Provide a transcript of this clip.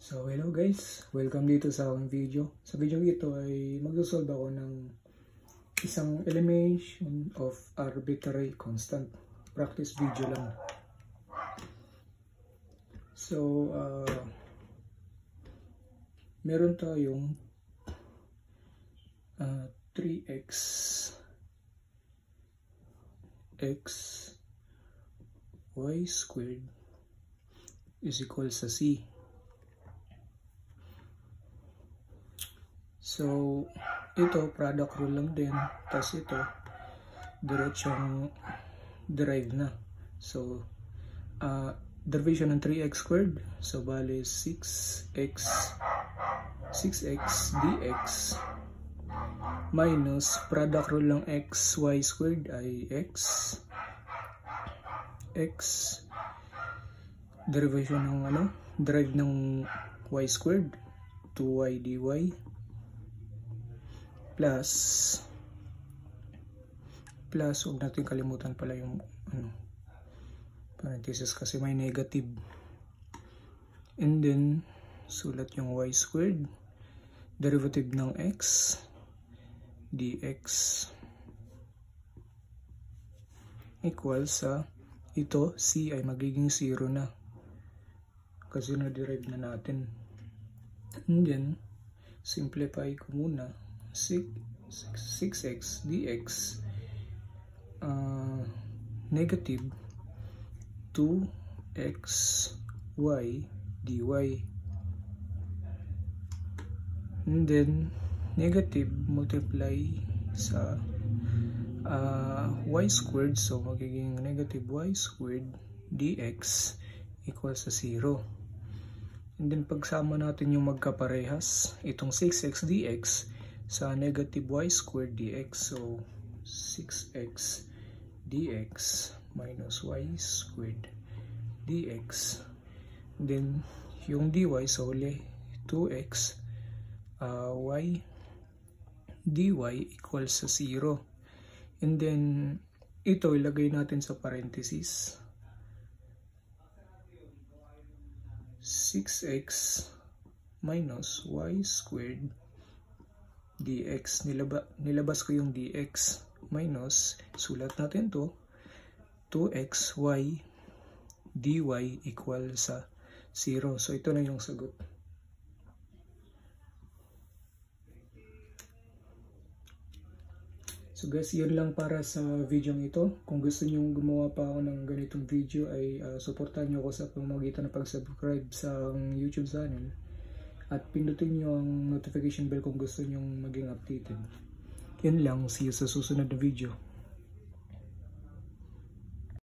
So hello guys, welcome dito sa aking video. Sa video ito ay magsosolve ako ng isang elimination of arbitrary constant. Practice video lang. So meron tayong 3x y squared is equal sa c. So, ito, product rule lang din. Tapos ito, diretsong derive na. So, derivation ng 3x squared. So, bali 6x dx minus product rule ng xy squared ay x derivation ng derive ng y squared 2y dy plus huwag natin kalimutan pala yung parenthesis kasi may negative, and then sulat yung y squared derivative ng x dx equal sa ito, c ay magiging 0 na kasi na-derive na natin, and then simplify ko muna 6x dx negative 2xy dy, and then negative multiply sa y squared, so magiging negative y squared dx equal sa 0. And then pagsama natin yung magkaparehas, itong 6x dx sa negative y squared dx, so 6x dx minus y squared dx, and then yung dy, so 2x y dy equals sa 0, and then ito ilagay natin sa parenthesis 6x minus y squared dx, nilabas ko yung dx minus, sulat natin to 2xy dy equal sa 0. So ito na yung sagot. So guys, yun lang para sa video ito. Kung gusto nyo gumawa pa ako ng ganitong video ay supportan nyo ako sa pamamagitan ng pag-subscribe sa YouTube channel at pindutin nyo ang notification bell kung gusto nyo maging updated. Yun lang, see you sa susunod na video.